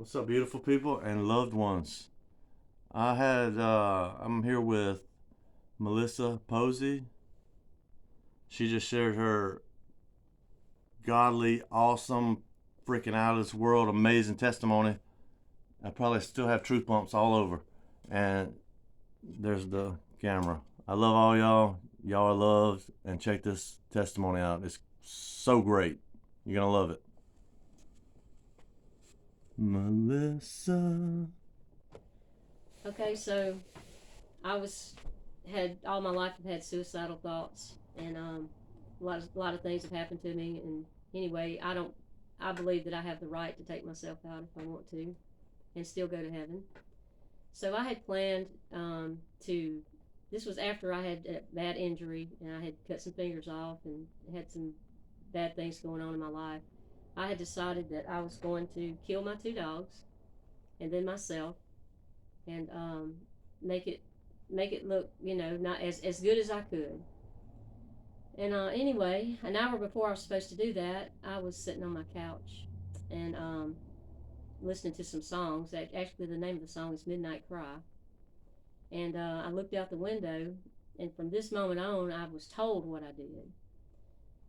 What's up, beautiful people and loved ones? I'm here with Melissa Posey. She just shared her godly, awesome, freaking out of this world, amazing testimony. I probably still have truth bumps all over. And there's the camera. I love all y'all. Y'all are loved. And check this testimony out. It's so great. You're going to love it. Melissa. Okay, so I was had all my life I've had suicidal thoughts, and a lot of things have happened to me. And anyway, I believe that I have the right to take myself out if I want to, and still go to heaven. So I had planned to. This was after I had a bad injury, and I had cut some fingers off and had some bad things going on in my life. I had decided that I was going to kill my two dogs and then myself, and make it make it look, not as good as I could. And anyway, an hour before I was supposed to do that, I was sitting on my couch and listening to some songs. Actually, the name of the song is Midnight Cry. And I looked out the window, and from this moment on, I was told what I did.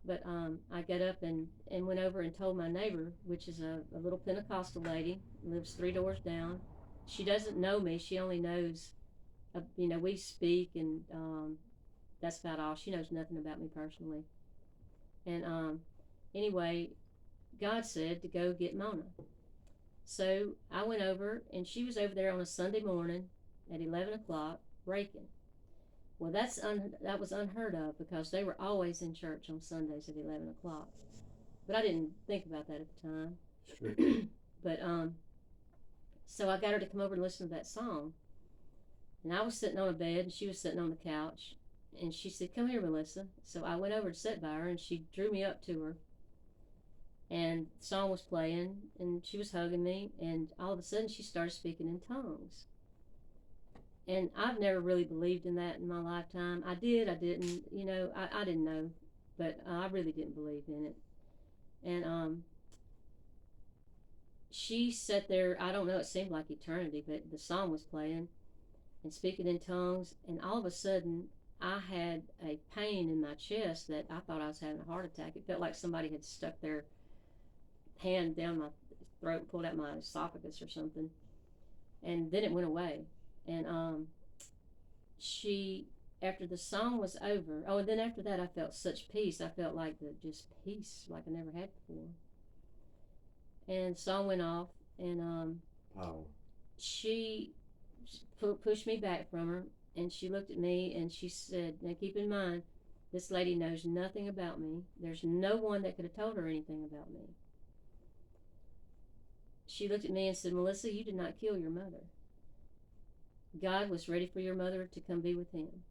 But I got up and went over and told my neighbor, which is a little Pentecostal lady, lives 3 doors down. She doesn't know me. She only knows, we speak, and that's about all. She knows nothing about me personally. And anyway, God said to go get Mona. So I went over, and she was over there on a Sunday morning at 11 o'clock breaking. Well, that was unheard of because they were always in church on Sundays at 11 o'clock. But I didn't think about that at the time. Sure. But so I got her to come over and listen to that song. And I was sitting on a bed, and she was sitting on the couch. And she said, "Come here, Melissa." So I went over and sat by her, and she drew me up to her. And the song was playing, and she was hugging me. And all of a sudden, she started speaking in tongues. And I've never really believed in that in my lifetime. I did, I didn't, I didn't know. But I really didn't believe in it. And she sat there, I don't know, it seemed like eternity, but the song was playing and speaking in tongues. And all of a sudden, I had a pain in my chest that I thought I was having a heart attack. It felt like somebody had stuck their hand down my throat and pulled out my esophagus or something. And then it went away. And she, after the song was over, oh, and then after that, I felt such peace. I felt like just peace, like I never had before. And the song went off, and Wow. she pushed me back from her, and she looked at me and she said, "Now keep in mind, this lady knows nothing about me. There's no one that could have told her anything about me." She looked at me and said, "Melissa, you did not kill your mother. God was ready for your mother to come be with him.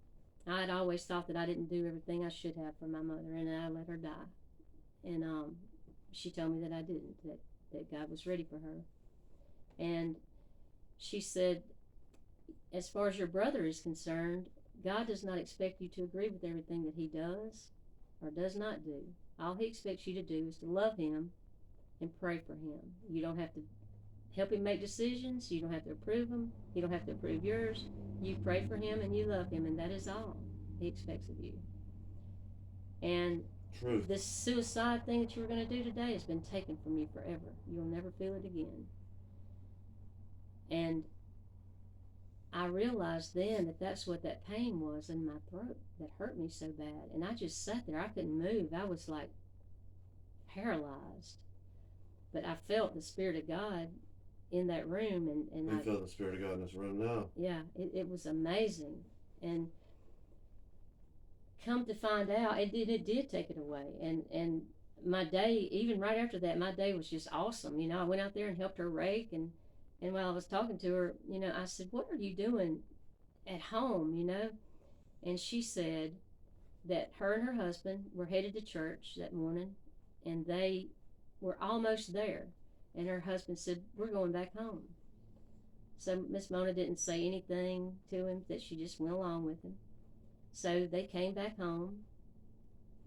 I had always thought that I didn't do everything I should have for my mother, and I let her die." And she told me that I didn't, that God was ready for her. And she said, "As far as your brother is concerned, God does not expect you to agree with everything that he does or does not do. All he expects you to do is to love him and pray for him. You don't have to help him make decisions. You don't have to approve them. You don't have to approve yours. You pray for him and you love him, and that is all he expects of you." And Truth. this suicide thing that you were going to do today has been taken from you forever. You'll never feel it again. And I realized then that that's what that pain was in my throat that hurt me so bad. And I just sat there. I couldn't move. I was like paralyzed. But I felt the Spirit of God in that room. And We feel the Spirit of God in this room now. Yeah, it was amazing. And come to find out, it did take it away. And my day, even right after that, my day was just awesome. I went out there and helped her rake. And while I was talking to her, I said, "What are you doing at home?" And she said that her and her husband were headed to church that morning, and they were almost there. And her husband said, "We're going back home." So Miss Mona didn't say anything to him, that she just went along with him. So they came back home,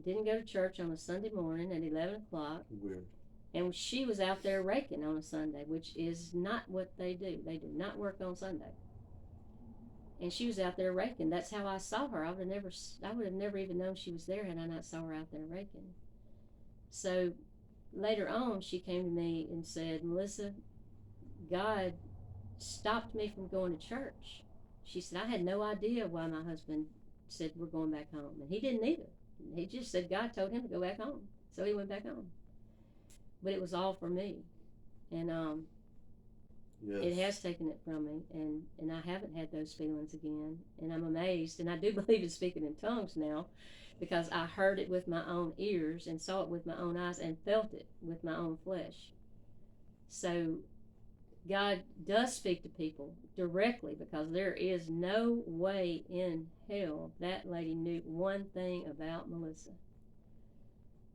didn't go to church on a Sunday morning at 11 o'clock. Weird. And she was out there raking on a Sunday, which is not what they do. They do not work on Sunday. And she was out there raking. That's how I saw her. I would have never even known she was there had I not saw her out there raking. So later on, she came to me and said, Melissa, God stopped me from going to church. She said, I had no idea why my husband said we're going back home. And he didn't either. He just said God told him to go back home. So he went back home. But it was all for me. And Yes. it has taken it from me. And I haven't had those feelings again. And I'm amazed. And I do believe in speaking in tongues now, because I heard it with my own ears and saw it with my own eyes and felt it with my own flesh. So God does speak to people directly, because there is no way in hell that lady knew one thing about Melissa.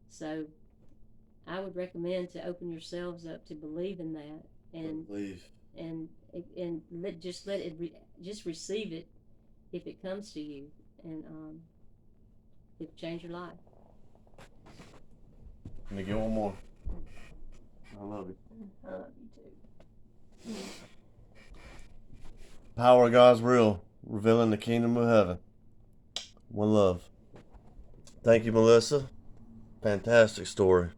So I would recommend to open yourselves up to believe in that, and Believe. and just let it just receive it if it comes to you, and it'll change your life. Let me get one more. I love you. I love you too. Power of God's real, revealing the kingdom of heaven. One love. Thank you, Melissa. Fantastic story.